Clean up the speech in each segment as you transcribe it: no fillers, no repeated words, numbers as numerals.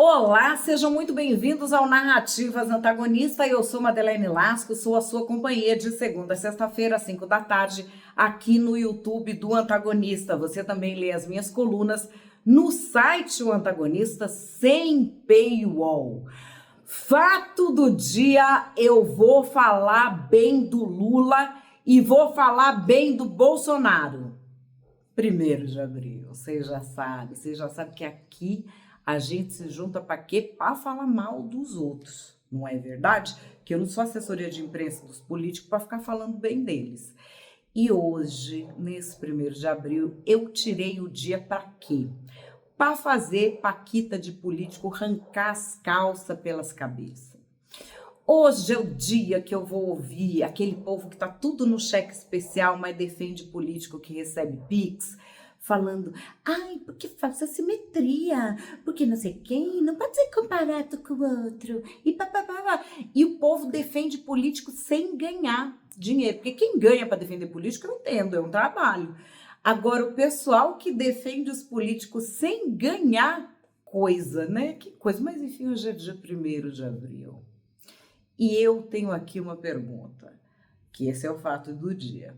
Olá, sejam muito bem-vindos ao Narrativas Antagonista. Eu sou Madeleine Lasco, sou a sua companhia de segunda a sexta-feira, às 5 da tarde, aqui no YouTube do Antagonista. Você também lê as minhas colunas no site O Antagonista, sem paywall. Fato do dia, eu vou falar bem do Lula e vou falar bem do Bolsonaro. 1º de abril, você já sabe que aqui a gente se junta para quê? Para falar mal dos outros, não é verdade? Que eu não sou assessoria de imprensa dos políticos para ficar falando bem deles. E hoje, nesse 1º de abril, eu tirei o dia para quê? Para fazer paquita de político arrancar as calças pelas cabeças. Hoje é o dia que eu vou ouvir aquele povo que tá tudo no cheque especial, mas defende político que recebe Pix, falando, ai, porque falsa simetria, porque não sei quem, não pode ser comparado com o outro, e papapá. E o povo defende político sem ganhar dinheiro, porque quem ganha para defender político, eu entendo, é um trabalho. Agora, o pessoal que defende os políticos sem ganhar coisa, né? Que coisa, mas enfim, hoje é dia 1º de abril. E eu tenho aqui uma pergunta, que esse é o fato do dia.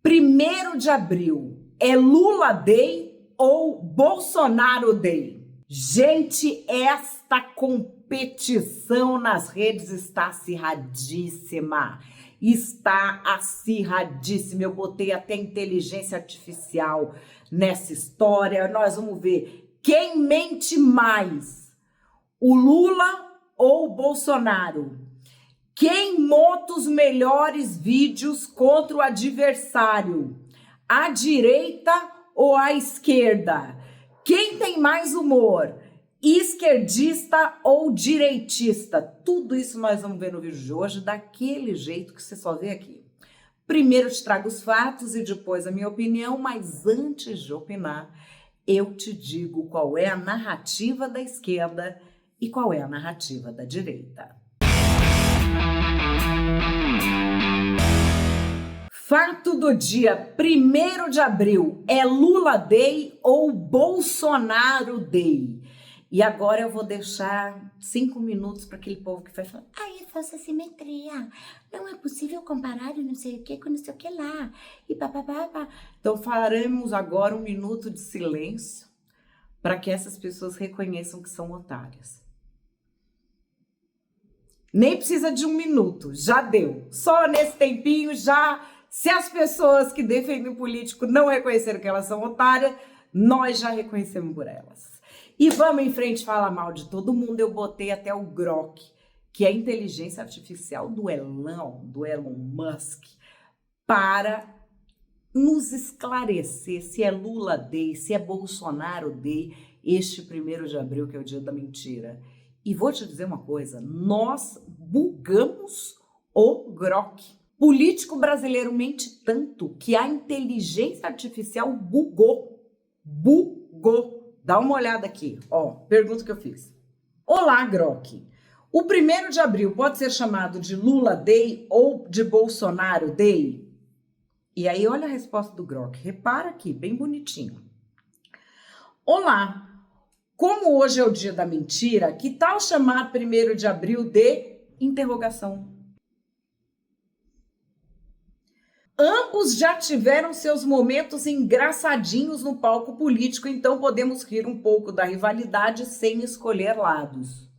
1º de abril é Lula Day ou Bolsonaro Day? Gente, esta competição nas redes está acirradíssima. Está acirradíssima. Eu botei até inteligência artificial nessa história. Nós vamos ver quem mente mais, o Lula ou o Bolsonaro? Quem monta os melhores vídeos contra o adversário? A direita ou a esquerda? Quem tem mais humor? Esquerdista ou direitista? Tudo isso nós vamos ver no vídeo de hoje, daquele jeito que você só vê aqui. Primeiro eu te trago os fatos e depois a minha opinião, mas antes de opinar, eu te digo qual é a narrativa da esquerda e qual é a narrativa da direita. Fato do dia, 1º de abril, é Lula Day ou Bolsonaro Day? E agora eu vou deixar 5 minutos para aquele povo que vai falar, ai, é falsa simetria, não é possível comparar não sei o que com não sei o que lá, e papapá. Então faremos agora 1 minuto de silêncio para que essas pessoas reconheçam que são otárias. Nem precisa de 1 minuto, já deu. Só nesse tempinho já... Se as pessoas que defendem o político não reconheceram que elas são otárias, nós já reconhecemos por elas. E vamos em frente falar mal de todo mundo. Eu botei até o Grok, que é a inteligência artificial do Elon Musk, para nos esclarecer se é Lula Day, se é Bolsonaro Day, este 1º de abril, que é o dia da mentira. E vou te dizer uma coisa, nós bugamos o Grok. Político brasileiro mente tanto que a inteligência artificial bugou. Dá uma olhada aqui, ó, pergunta que eu fiz. Olá, Grok. O 1º de abril pode ser chamado de Lula Day ou de Bolsonaro Day? E aí, olha a resposta do Grok. Repara aqui, bem bonitinho. Olá. Como hoje é o dia da mentira, que tal chamar 1º de abril de interrogação? Ambos já tiveram seus momentos engraçadinhos no palco político, então podemos rir um pouco da rivalidade sem escolher lados.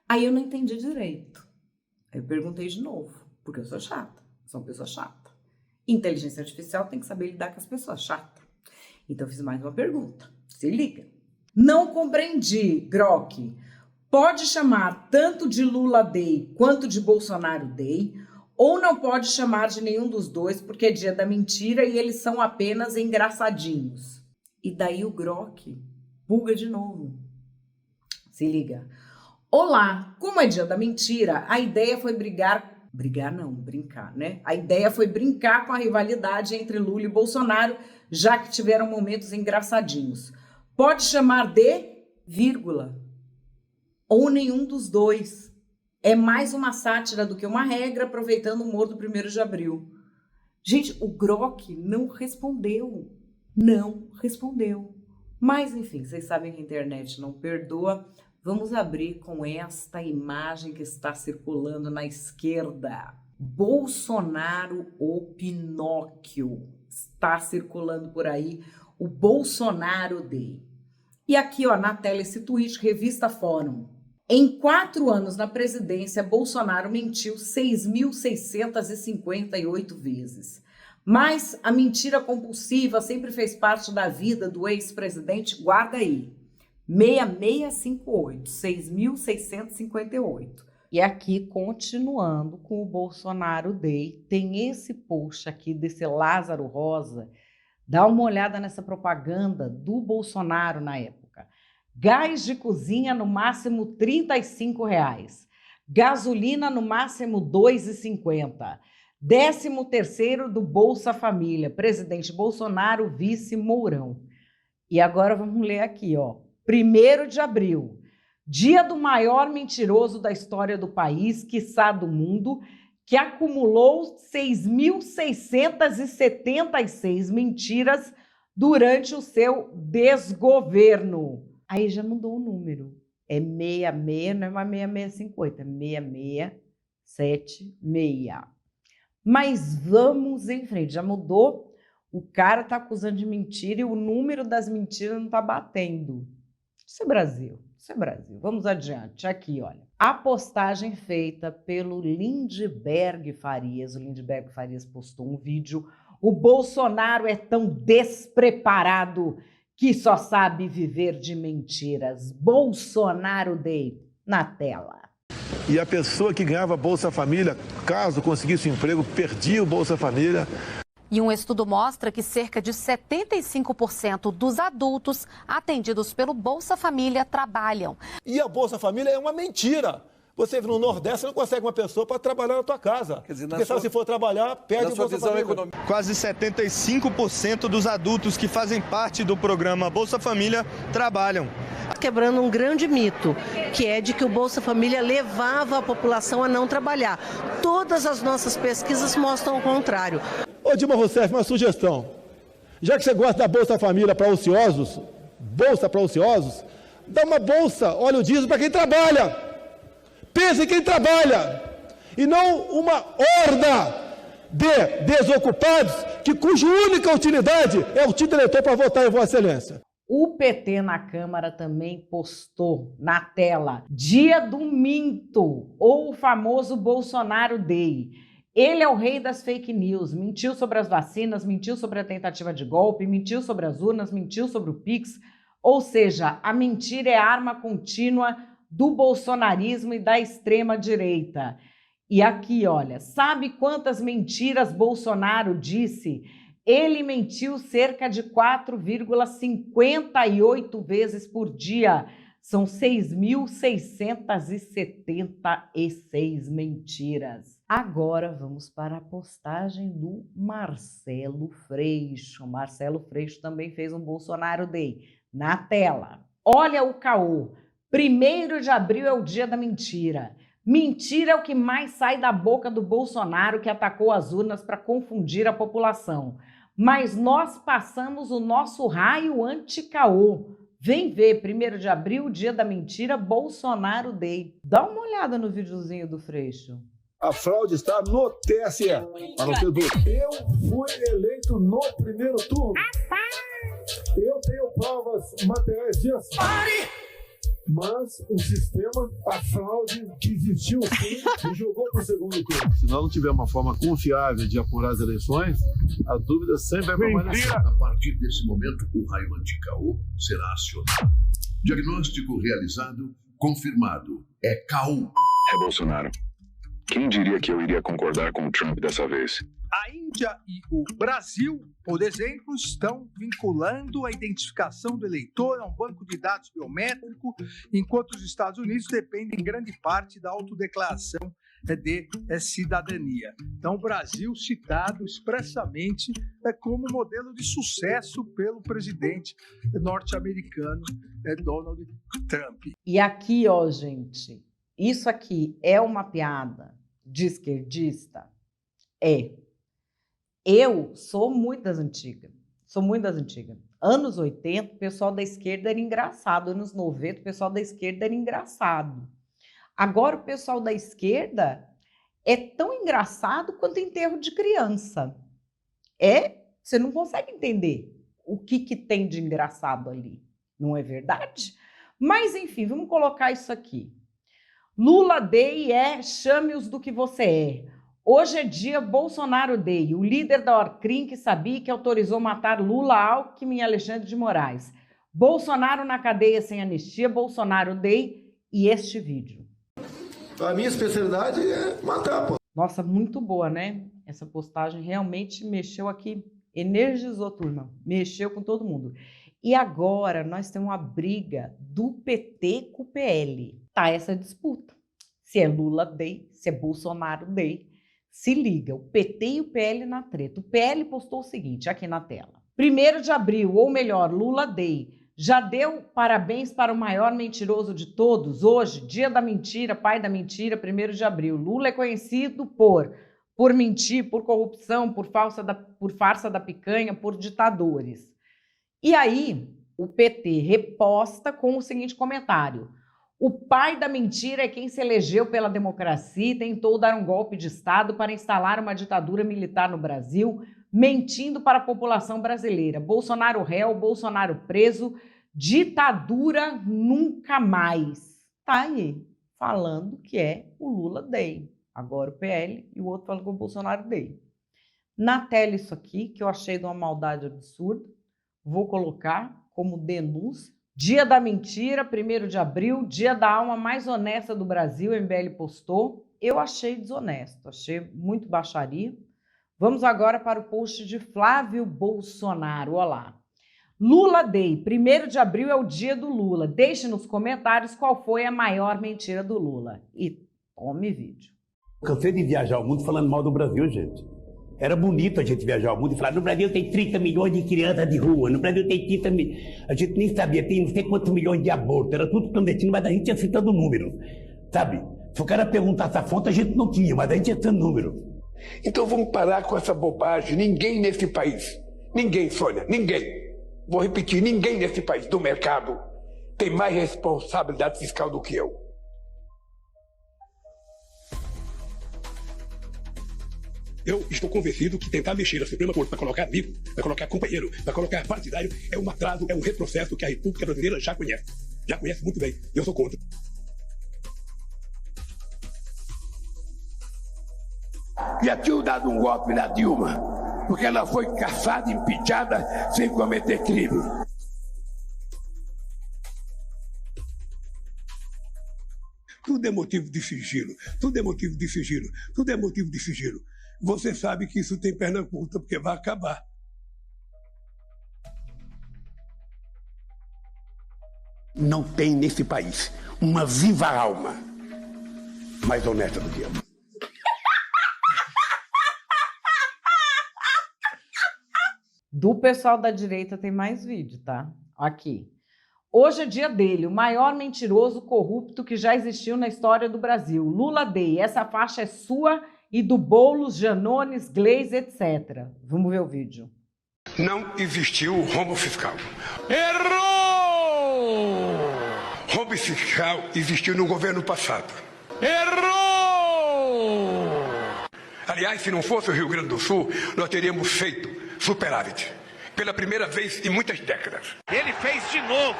Aí eu não entendi direito. Aí eu perguntei de novo, porque eu sou chata, sou uma pessoa chata. Inteligência artificial tem que saber lidar com as pessoas chatas. Então eu fiz mais uma pergunta, se liga. Não compreendi, Grok. Pode chamar tanto de Lula Day quanto de Bolsonaro Day, ou não pode chamar de nenhum dos dois porque é dia da mentira e eles são apenas engraçadinhos. E daí o Grok buga de novo. Se liga. Olá, como é dia da mentira, a ideia foi brincar, né? A ideia foi brincar com a rivalidade entre Lula e Bolsonaro, já que tiveram momentos engraçadinhos. Pode chamar de vírgula ou nenhum dos dois. É mais uma sátira do que uma regra, aproveitando o humor do 1º de abril. Gente, o Grok não respondeu. Mas, enfim, vocês sabem que a internet não perdoa. Vamos abrir com esta imagem que está circulando na esquerda. Bolsonaro ou Pinóquio. Está circulando por aí o Bolsonaro Day. E aqui, ó, na tela, esse tweet, Revista Fórum. Em 4 anos na presidência, Bolsonaro mentiu 6.658 vezes. Mas a mentira compulsiva sempre fez parte da vida do ex-presidente. Guarda aí, 6658, 6.658. E aqui, continuando com o Bolsonaro Day, tem esse post aqui desse Lázaro Rosa. Dá uma olhada nessa propaganda do Bolsonaro na época. Gás de cozinha no máximo R$ 35. Gasolina no máximo R$ 2,50. 13º do Bolsa Família. Presidente Bolsonaro, vice Mourão. E agora vamos ler aqui, ó. 1º de abril. Dia do maior mentiroso da história do país, quiçá do mundo, que acumulou 6.676 mentiras durante o seu desgoverno. Aí já mudou o número. É 66, não é mais 6658, é 6676. Mas vamos em frente, já mudou. O cara tá acusando de mentira e o número das mentiras não tá batendo. Isso é Brasil, isso é Brasil. Vamos adiante, aqui, olha. A postagem feita pelo Lindbergh Farias. O Lindbergh Farias postou um vídeo. O Bolsonaro é tão despreparado que só sabe viver de mentiras. Bolsonaro Day na tela. E a pessoa que ganhava Bolsa Família, caso conseguisse um emprego, perdia o Bolsa Família. E um estudo mostra que cerca de 75% dos adultos atendidos pelo Bolsa Família trabalham. E a Bolsa Família é uma mentira. Você no Nordeste não consegue uma pessoa para trabalhar na tua casa. Quer dizer, se for trabalhar, perde o Bolsa Família. Quase 75% dos adultos que fazem parte do programa Bolsa Família trabalham. Quebrando um grande mito, que é de que o Bolsa Família levava a população a não trabalhar. Todas as nossas pesquisas mostram o contrário. Ô Dilma Rousseff, uma sugestão. Já que você gosta da Bolsa Família para ociosos, dá uma bolsa óleo diesel para quem trabalha. Pense em quem trabalha e não uma horda de desocupados cuja única utilidade é o título eleitor para votar em Vossa Excelência. O PT na Câmara também postou na tela Dia do Minto, ou o famoso Bolsonaro Day. Ele é o rei das fake news, mentiu sobre as vacinas, mentiu sobre a tentativa de golpe, mentiu sobre as urnas, mentiu sobre o Pix. Ou seja, a mentira é a arma contínua do bolsonarismo e da extrema-direita. E aqui, olha, sabe quantas mentiras Bolsonaro disse? Ele mentiu cerca de 4,58 vezes por dia. São 6.676 mentiras. Agora vamos para a postagem do Marcelo Freixo. Marcelo Freixo também fez um Bolsonaro Day na tela. Olha o caô. 1º de abril é o dia da mentira. Mentira é o que mais sai da boca do Bolsonaro, que atacou as urnas para confundir a população. Mas nós passamos o nosso raio anti-caô. Vem ver, 1º de abril, dia da mentira, Bolsonaro Day. Dá uma olhada no videozinho do Freixo. A fraude está no TSE. Para não ter dúvida. Eu fui eleito no primeiro turno. Eu tenho provas materiais disso. Mas o sistema, a fraude que existiu sim, me jogou para o segundo turno. Se nós não tiver uma forma confiável de apurar as eleições, a dúvida sempre vai permanecer. A partir desse momento, o raio anti-caô será acionado. Diagnóstico realizado, confirmado. É caô. É Bolsonaro. Quem diria que eu iria concordar com o Trump dessa vez? A Índia e o Brasil, por exemplo, estão vinculando a identificação do eleitor a um banco de dados biométrico, enquanto os Estados Unidos dependem em grande parte da autodeclaração de cidadania. Então, o Brasil citado expressamente como modelo de sucesso pelo presidente norte-americano Donald Trump. E aqui, ó, gente, isso aqui é uma piada de esquerdista? É. Eu sou muito das antigas. Anos 80, o pessoal da esquerda era engraçado. Anos 90, o pessoal da esquerda era engraçado. Agora, o pessoal da esquerda é tão engraçado quanto enterro de criança. Você não consegue entender o que tem de engraçado ali. Não é verdade? Mas, enfim, vamos colocar isso aqui. Lula Day chame-os do que você é. Hoje é dia Bolsonaro Day. O líder da Orcrim que sabia que autorizou matar Lula, Alckmin e Alexandre de Moraes. Bolsonaro na cadeia sem anistia, Bolsonaro Day e este vídeo. A minha especialidade é matar, pô. Nossa, muito boa, né? Essa postagem realmente mexeu aqui, energizou, turma. Mexeu com todo mundo. E agora nós temos uma briga do PT com o PL. Tá essa disputa. Se é Lula Day, se é Bolsonaro Day. Se liga, o PT e o PL na treta. O PL postou o seguinte, aqui na tela. 1º de abril, ou melhor, Lula Day. Já deu parabéns para o maior mentiroso de todos? Hoje, dia da mentira, pai da mentira, 1º de abril. Lula é conhecido por mentir, por corrupção, por farsa da picanha, por ditadores. E aí, o PT reposta com o seguinte comentário. O pai da mentira é quem se elegeu pela democracia e tentou dar um golpe de Estado para instalar uma ditadura militar no Brasil, mentindo para a população brasileira. Bolsonaro réu, Bolsonaro preso, ditadura nunca mais. Tá aí, falando que é o Lula Day. Agora o PL e o outro fala que é o Bolsonaro Day. Na tela isso aqui, que eu achei de uma maldade absurda, vou colocar como denúncia. Dia da mentira, 1º de abril, dia da alma mais honesta do Brasil, o MBL postou. Eu achei desonesto, achei muito baixaria. Vamos agora para o post de Flávio Bolsonaro, olha lá. Lula Day, 1º de abril é o dia do Lula. Deixe nos comentários qual foi a maior mentira do Lula. E tome vídeo. Cansei de viajar o mundo falando mal do Brasil, gente. Era bonito a gente viajar o mundo e falar, no Brasil tem 30 milhões de crianças de rua, no Brasil tem 30 milhões... A gente nem sabia, tem não sei quantos milhões de abortos, era tudo clandestino, mas a gente ia citando número, sabe? Se o cara perguntasse a fonte, a gente não tinha, mas a gente ia citando número. Então vamos parar com essa bobagem. Ninguém nesse país, ninguém, Sônia, ninguém, vou repetir, ninguém nesse país do mercado tem mais responsabilidade fiscal do que eu. Eu estou convencido que tentar mexer na Suprema Corte para colocar amigo, para colocar companheiro, para colocar partidário, é um atraso, é um retrocesso que a República Brasileira já conhece. Já conhece muito bem. Eu sou contra. Já tinham dado um golpe na Dilma, porque ela foi caçada, impeachada, sem cometer crime. Tudo é motivo de sigilo, tudo é motivo de sigilo, tudo é motivo de sigilo. Você sabe que isso tem perna curta, porque vai acabar. Não tem nesse país uma viva alma mais honesta do que eu. Do pessoal da direita tem mais vídeo, tá? Aqui. Hoje é dia dele, o maior mentiroso corrupto que já existiu na história do Brasil. Lula Day, essa faixa é sua e do Boulos, Janones, Gleisi, etc. Vamos ver o vídeo. Não existiu rombo fiscal. Errou! Rombo fiscal existiu no governo passado. Errou! Aliás, se não fosse o Rio Grande do Sul, nós teríamos feito superávit. Pela primeira vez em muitas décadas. Ele fez de novo!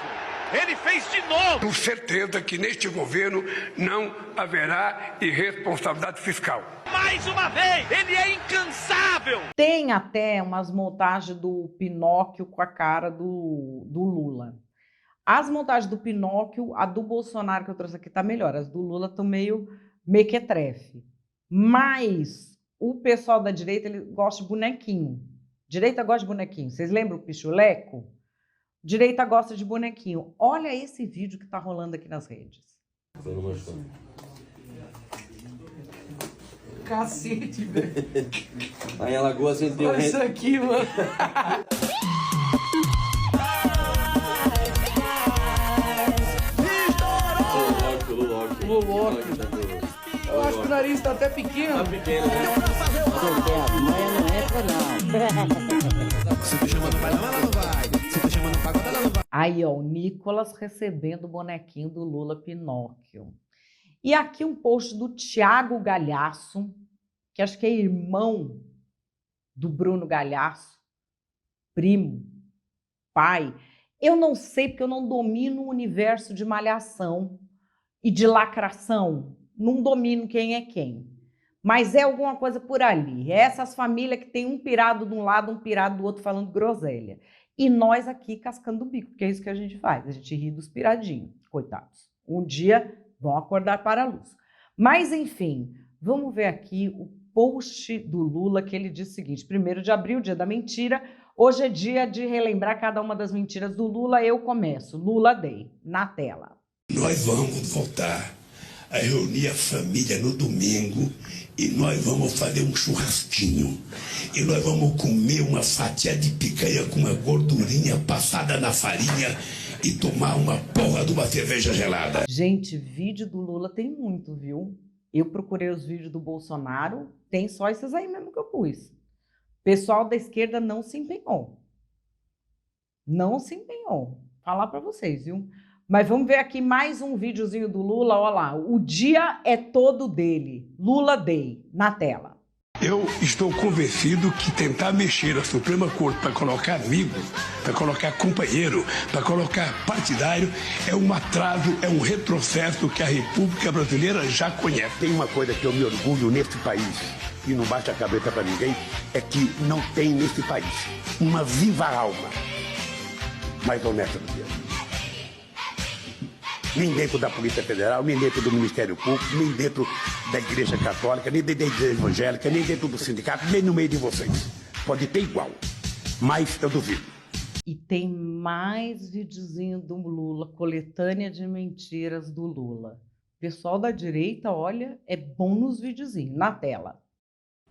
Ele fez de novo! Com certeza que neste governo não haverá irresponsabilidade fiscal. Mais uma vez! Ele é incansável! Tem até umas montagens do Pinóquio com a cara do Lula. As montagens do Pinóquio, a do Bolsonaro que eu trouxe aqui tá melhor. As do Lula estão meio mequetrefe. Mas o pessoal da direita, ele gosta de bonequinho. Direita gosta de bonequinho. Vocês lembram o Pichuleco? Direita gosta de bonequinho. Olha esse vídeo que tá rolando aqui nas redes. Cacete, velho. Aí em Alagoas a gente tem olha isso aqui, mano. Lulok. Eu acho que o nariz tá até pequeno. Tá pequeno, né? Amanhã não entra, não. Se tu chama, não vai, não, ela não vai. Se tu chama, Aí, ó, o Nicolas recebendo o bonequinho do Lula Pinóquio. E aqui um post do Thiago Galhaço, que acho que é irmão do Bruno Galhaço, primo, pai. Eu não sei, porque eu não domino o universo de malhação e de lacração. Não domino quem é quem. Mas é alguma coisa por ali. É essas famílias que tem um pirado de um lado, um pirado do outro falando groselha. E nós aqui cascando o bico, porque é isso que a gente faz. A gente ri dos piradinhos, coitados. Um dia vão acordar para a luz. Mas, enfim, vamos ver aqui o post do Lula, que ele diz o seguinte: 1º de abril, dia da mentira. Hoje é dia de relembrar cada uma das mentiras do Lula. Eu começo. Lula Day, na tela. Nós vamos voltar a reunir a família no domingo e nós vamos fazer um churrasquinho. E nós vamos comer uma fatia de picanha com uma gordurinha passada na farinha e tomar uma porra de uma cerveja gelada. Gente, vídeo do Lula tem muito, viu? Eu procurei os vídeos do Bolsonaro, tem só esses aí mesmo que eu pus. O pessoal da esquerda não se empenhou. Não se empenhou. Falar para vocês, viu? Mas vamos ver aqui mais um videozinho do Lula, olha lá. O dia é todo dele. Lula Day, na tela. Eu estou convencido que tentar mexer a Suprema Corte para colocar amigo, para colocar companheiro, para colocar partidário, é um atraso, é um retrocesso que a República Brasileira já conhece. Tem uma coisa que eu me orgulho nesse país, e não baixa a cabeça para ninguém, é que não tem nesse país uma viva alma mais honesta do que eu. Nem dentro da Polícia Federal, nem dentro do Ministério Público, nem dentro da Igreja Católica, nem dentro da Igreja Evangélica, nem dentro do sindicato, nem no meio de vocês. Pode ter igual, mas eu duvido. E tem mais videozinho do Lula, coletânea de mentiras do Lula. Pessoal da direita, olha, é bom nos videozinhos, na tela.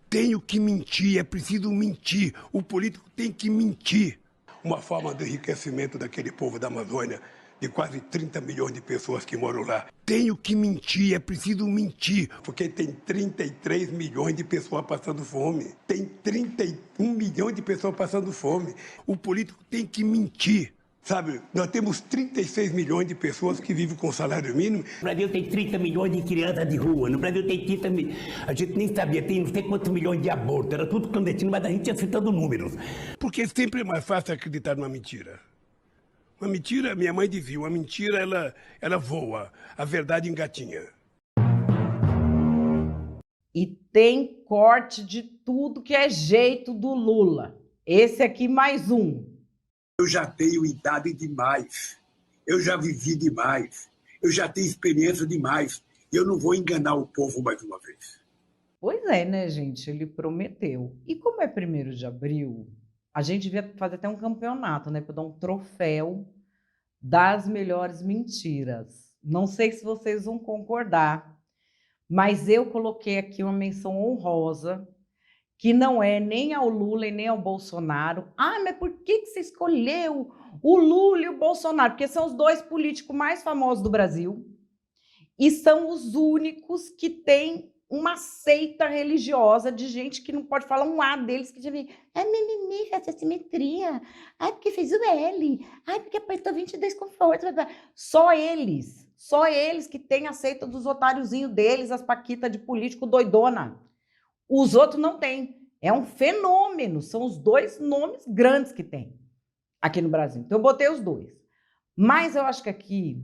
Tenho que mentir, é preciso mentir. O político tem que mentir. Uma forma de enriquecimento daquele povo da Amazônia, de quase 30 milhões de pessoas que moram lá. Tenho que mentir, é preciso mentir, porque tem 33 milhões de pessoas passando fome. Tem 31 milhões de pessoas passando fome. O político tem que mentir, sabe? Nós temos 36 milhões de pessoas que vivem com salário mínimo. No Brasil tem 30 milhões de crianças de rua, no Brasil tem 30 milhões, a gente nem sabia, tem não sei quantos milhões de abortos, era tudo clandestino, mas a gente ia citando números. Porque sempre é mais fácil acreditar numa mentira. Uma mentira, minha mãe dizia, uma mentira ela voa, a verdade engatinha. E tem corte de tudo que é jeito do Lula. Esse aqui mais um. Eu já tenho idade demais, eu já vivi demais, eu já tenho experiência demais, eu não vou enganar o povo mais uma vez. Pois é, né, gente? Ele prometeu. E como é 1º de abril, a gente devia fazer até um campeonato, né? Para dar um troféu das melhores mentiras. Não sei se vocês vão concordar, mas eu coloquei aqui uma menção honrosa, que não é nem ao Lula e nem ao Bolsonaro. Ah, mas por que você escolheu o Lula e o Bolsonaro? Porque são os dois políticos mais famosos do Brasil e são os únicos que têm uma seita religiosa de gente que não pode falar um A deles, que já vem, mimimi, essa simetria, porque fez o L, porque apertou 22 com força. Só eles que têm a seita dos otáriozinhos deles, as paquitas de político doidona. Os outros não têm. É um fenômeno, são os dois nomes grandes que tem aqui no Brasil. Então eu botei os dois. Mas eu acho que aqui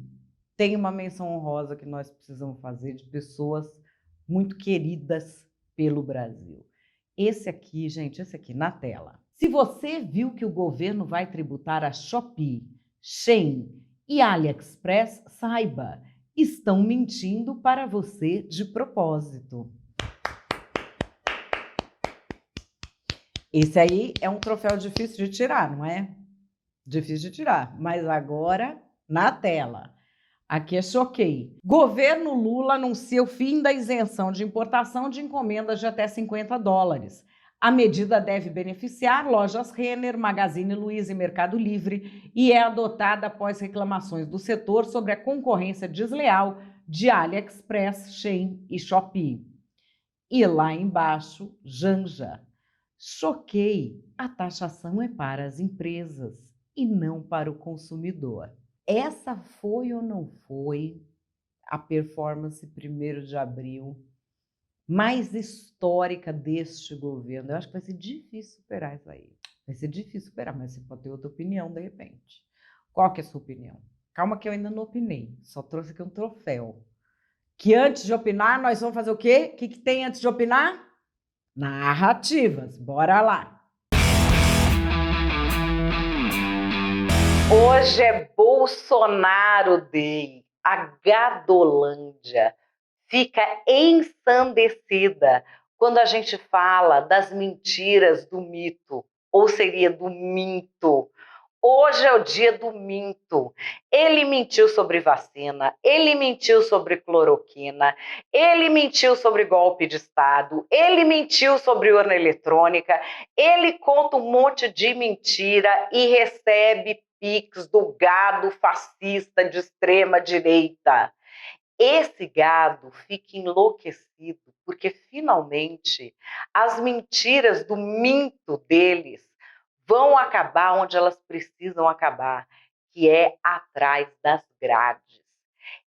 tem uma menção honrosa que nós precisamos fazer de pessoas muito queridas pelo Brasil. Esse aqui, gente, esse aqui na tela. Se você viu que o governo vai tributar a Shopee, Shein e AliExpress, saiba, estão mentindo para você de propósito. Esse aí é um troféu difícil de tirar, não é? Difícil de tirar, mas agora na tela. Aqui é choquei. Governo Lula anuncia o fim da isenção de importação de encomendas de até $50. A medida deve beneficiar lojas Renner, Magazine Luiza e Mercado Livre e é adotada após reclamações do setor sobre a concorrência desleal de AliExpress, Shein e Shopee. E lá embaixo, Janja. Choquei. A taxação é para as empresas e não para o consumidor. Essa foi ou não foi a performance 1º de abril mais histórica deste governo? Eu acho que vai ser difícil superar isso aí. Vai ser difícil superar, mas você pode ter outra opinião de repente. Qual que é a sua opinião? Calma que eu ainda não opinei, só trouxe aqui um troféu. Que antes de opinar, nós vamos fazer o quê? O que tem antes de opinar? Narrativas, bora lá! Hoje é Bolsonaro Day. A Gadolândia fica ensandecida quando a gente fala das mentiras do mito, ou seria do minto. Hoje é o dia do minto. Ele mentiu sobre vacina, ele mentiu sobre cloroquina, ele mentiu sobre golpe de Estado, ele mentiu sobre urna eletrônica, ele conta um monte de mentira e recebe Pix do gado fascista de extrema direita. Esse gado fica enlouquecido porque finalmente as mentiras do minto deles vão acabar onde elas precisam acabar, que é atrás das grades.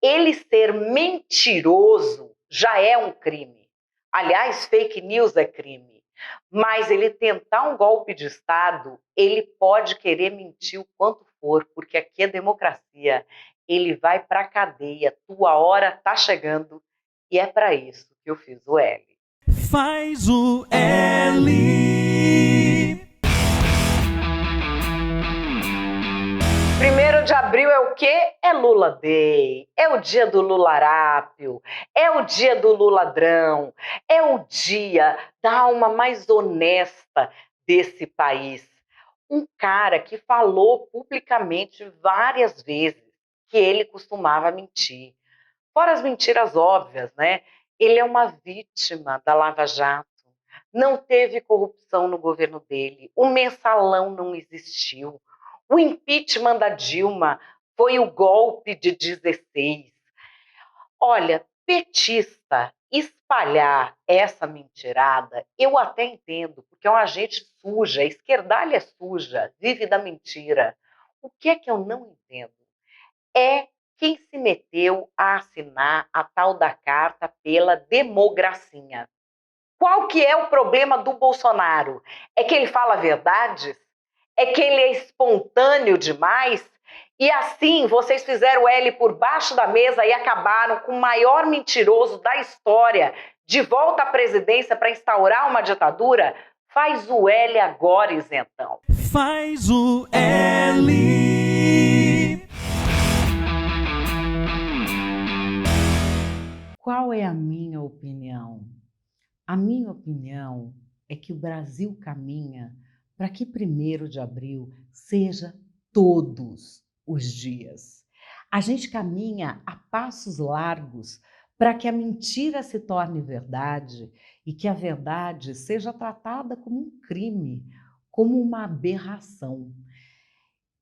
Ele ser mentiroso já é um crime. Aliás, fake news é crime. Mas ele tentar um golpe de Estado, ele pode querer mentir o quanto for, porque aqui é democracia. Ele vai para a cadeia, tua hora tá chegando, e é para isso que eu fiz o L. Faz o L. 1º de abril é o quê? É Lula Day, é o dia do Lularápio, é o dia do Luladrão, é o dia da alma mais honesta desse país. Um cara que falou publicamente várias vezes que ele costumava mentir. Fora as mentiras óbvias, né? Ele é uma vítima da Lava Jato. Não teve corrupção no governo dele. O mensalão não existiu. O impeachment da Dilma foi o golpe de 16. Olha, petista, espalhar essa mentirada, eu até entendo, porque é uma gente suja, a esquerdalha é suja, vive da mentira. O que é que eu não entendo? É quem se meteu a assinar a tal da carta pela democracia. Qual que é o problema do Bolsonaro? É que ele fala verdades? É que ele é espontâneo demais? E assim, vocês fizeram o L por baixo da mesa e acabaram com o maior mentiroso da história de volta à presidência para instaurar uma ditadura? Faz o L agora, isentão. Faz o L. Qual é a minha opinião? A minha opinião é que o Brasil caminha para que 1º de abril seja todos os dias. A gente caminha a passos largos para que a mentira se torne verdade e que a verdade seja tratada como um crime, como uma aberração.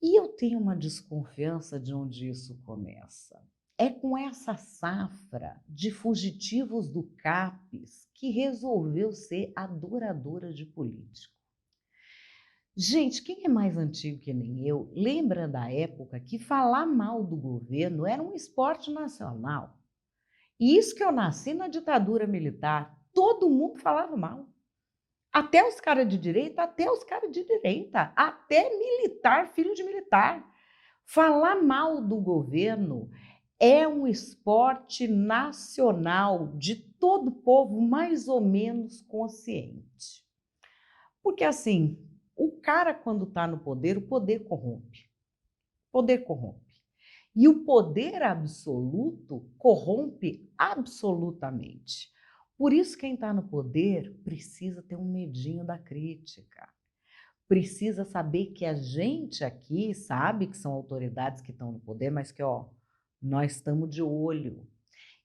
E eu tenho uma desconfiança de onde isso começa. É com essa safra de fugitivos do CAPES que resolveu ser adoradora de político. Gente, quem é mais antigo que nem eu, lembra da época que falar mal do governo era um esporte nacional. E isso que eu nasci na ditadura militar, todo mundo falava mal. Até os caras de direita, até militar, filho de militar. Falar mal do governo é um esporte nacional de todo povo mais ou menos consciente. Porque assim, o cara quando está no poder, o poder corrompe. O poder corrompe. E o poder absoluto corrompe absolutamente. Por isso quem está no poder precisa ter um medinho da crítica. Precisa saber que a gente aqui sabe que são autoridades que estão no poder, mas que nós estamos de olho.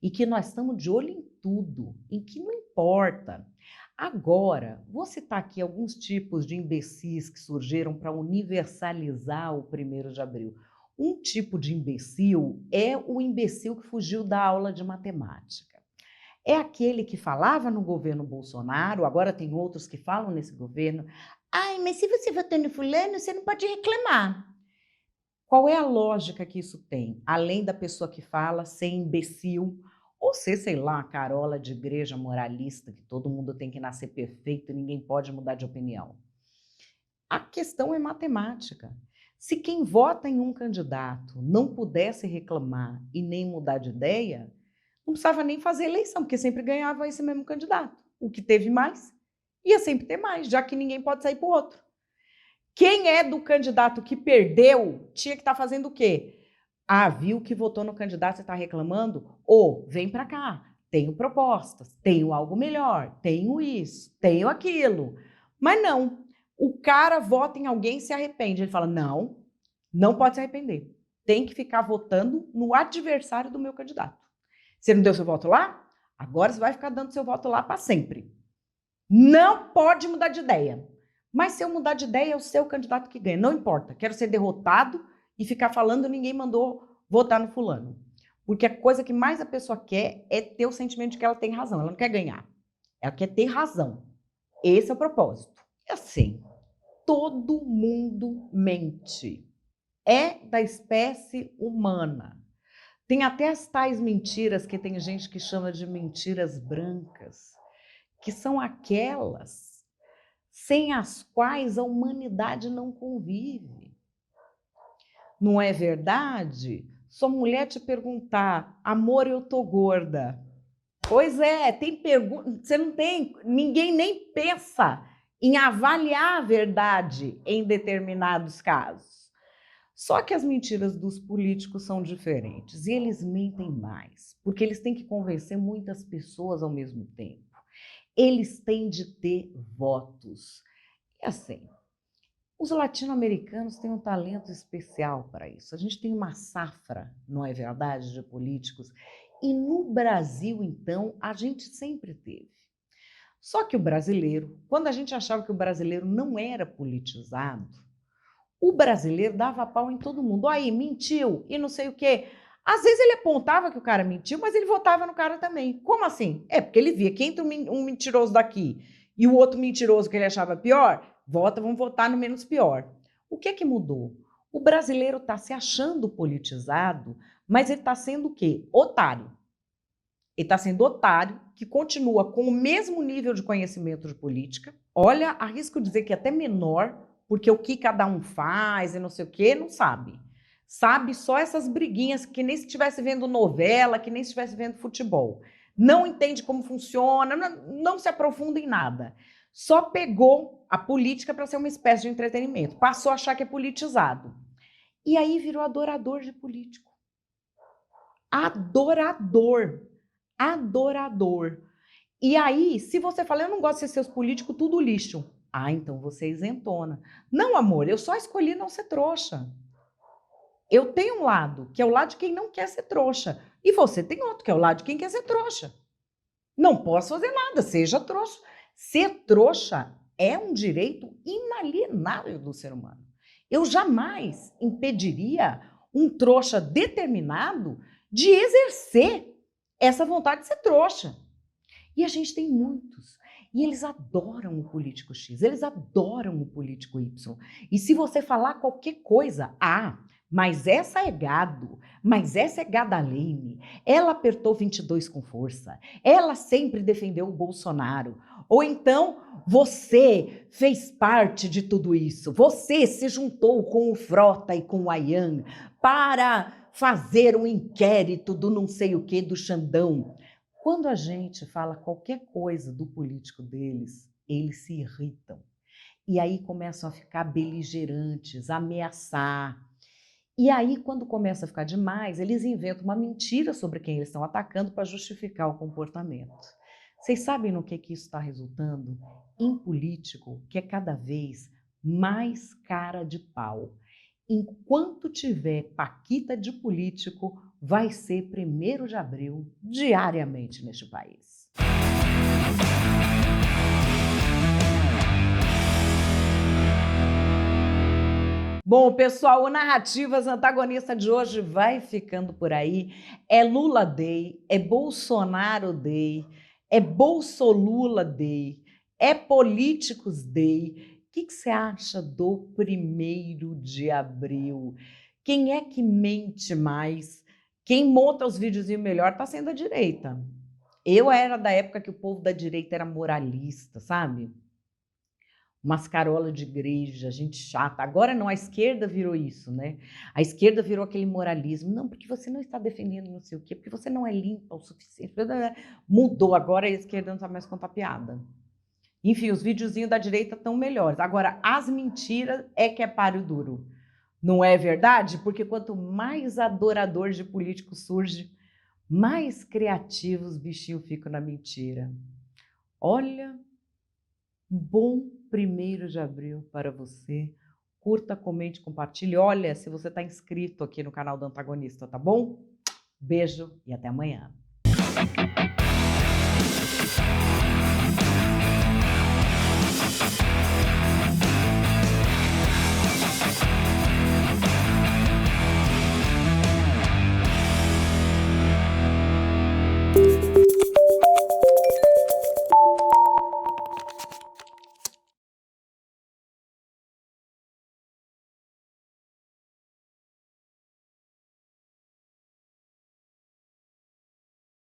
E que nós estamos de olho em tudo, em que não importa. Agora, vou citar aqui alguns tipos de imbecis que surgiram para universalizar o 1º de abril. Um tipo de imbecil é o imbecil que fugiu da aula de matemática. É aquele que falava no governo Bolsonaro, agora tem outros que falam nesse governo. Ai, mas se você votou no fulano, você não pode reclamar. Qual é a lógica que isso tem? Além da pessoa que fala ser imbecil, ou ser, sei lá, carola de igreja moralista, que todo mundo tem que nascer perfeito e ninguém pode mudar de opinião. A questão é matemática. Se quem vota em um candidato não pudesse reclamar e nem mudar de ideia, não precisava nem fazer eleição, porque sempre ganhava esse mesmo candidato. O que teve mais, ia sempre ter mais, já que ninguém pode sair para o outro. Quem é do candidato que perdeu, tinha que estar fazendo o quê? Ah, viu que votou no candidato e está reclamando? Vem para cá, tenho propostas, tenho algo melhor, tenho isso, tenho aquilo. Mas não, o cara vota em alguém e se arrepende. Ele fala, não pode se arrepender. Tem que ficar votando no adversário do meu candidato. Você não deu seu voto lá? Agora você vai ficar dando seu voto lá para sempre. Não pode mudar de ideia. Mas se eu mudar de ideia, é o seu candidato que ganha. Não importa, quero ser derrotado e ficar falando ninguém mandou votar no fulano. Porque a coisa que mais a pessoa quer é ter o sentimento de que ela tem razão. Ela não quer ganhar. Ela quer ter razão. Esse é o propósito. E assim, todo mundo mente. É da espécie humana. Tem até as tais mentiras que tem gente que chama de mentiras brancas, que são aquelas sem as quais a humanidade não convive. Não é verdade? Sua mulher te perguntar, amor, eu tô gorda. Pois é, tem pergunta, você não tem, ninguém nem pensa em avaliar a verdade em determinados casos. Só que as mentiras dos políticos são diferentes e eles mentem mais, porque eles têm que convencer muitas pessoas ao mesmo tempo. Eles têm de ter votos. E assim, os latino-americanos têm um talento especial para isso. A gente tem uma safra, não é verdade, de políticos. E no Brasil, então, a gente sempre teve. Só que o brasileiro, quando a gente achava que o brasileiro não era politizado, o brasileiro dava pau em todo mundo. Aí, mentiu e não sei o quê. Às vezes ele apontava que o cara mentiu, mas ele votava no cara também. Como assim? É porque ele via que entre um mentiroso daqui e o outro mentiroso que ele achava pior, vamos votar no menos pior. O que é que mudou? O brasileiro está se achando politizado, mas ele está sendo o quê? Otário. Ele está sendo otário, que continua com o mesmo nível de conhecimento de política. Olha, arrisco dizer que até menor, porque o que cada um faz e não sei o quê, não sabe. Sabe só essas briguinhas que nem se estivesse vendo novela, que nem se estivesse vendo futebol. Não entende como funciona, não se aprofunda em nada. Só pegou a política para ser uma espécie de entretenimento. Passou a achar que é politizado. E aí virou adorador de político. Adorador. Adorador. E aí, se você fala, eu não gosto de ser seus políticos, tudo lixo. Ah, então você é isentona. Não, amor, eu só escolhi não ser trouxa. Eu tenho um lado, que é o lado de quem não quer ser trouxa. E você tem outro, que é o lado de quem quer ser trouxa. Não posso fazer nada, seja trouxa. Ser trouxa é um direito inalienável do ser humano. Eu jamais impediria um trouxa determinado de exercer essa vontade de ser trouxa. E a gente tem muitos. E eles adoram o político X, eles adoram o político Y. E se você falar qualquer coisa, mas essa é gado, mas essa é gadalene, ela apertou 22 com força, ela sempre defendeu o Bolsonaro. Ou então, você fez parte de tudo isso, você se juntou com o Frota e com o Ayan para fazer um inquérito do não sei o que do Xandão. Quando a gente fala qualquer coisa do político deles, eles se irritam. E aí começam a ficar beligerantes, a ameaçar. E aí, quando começa a ficar demais, eles inventam uma mentira sobre quem eles estão atacando para justificar o comportamento. Vocês sabem no que isso está resultando? Em político que é cada vez mais cara de pau. Enquanto tiver paquita de político, vai ser 1º de abril diariamente neste país. Bom, pessoal, o Narrativas Antagonista de hoje vai ficando por aí. É Lula Day, é Bolsonaro Day, é Bolsolula Day, é Políticos Day. O que você acha do 1º de abril? Quem é que mente mais? Quem monta os videozinhos melhor está sendo a direita. Eu era da época que o povo da direita era moralista, sabe? Mascarola de igreja, gente chata. Agora não, a esquerda virou isso, né? A esquerda virou aquele moralismo. Não, porque você não está defendendo não sei o quê, porque você não é limpa o suficiente. Mudou, agora a esquerda não está mais contar piada. Enfim, os videozinhos da direita estão melhores. Agora, as mentiras é que é páreo duro. Não é verdade? Porque quanto mais adorador de político surge, mais criativos os bichinhos ficam na mentira. Olha, bom 1º de abril para você. Curta, comente, compartilhe. Olha, se você está inscrito aqui no canal do Antagonista, tá bom? Beijo e até amanhã.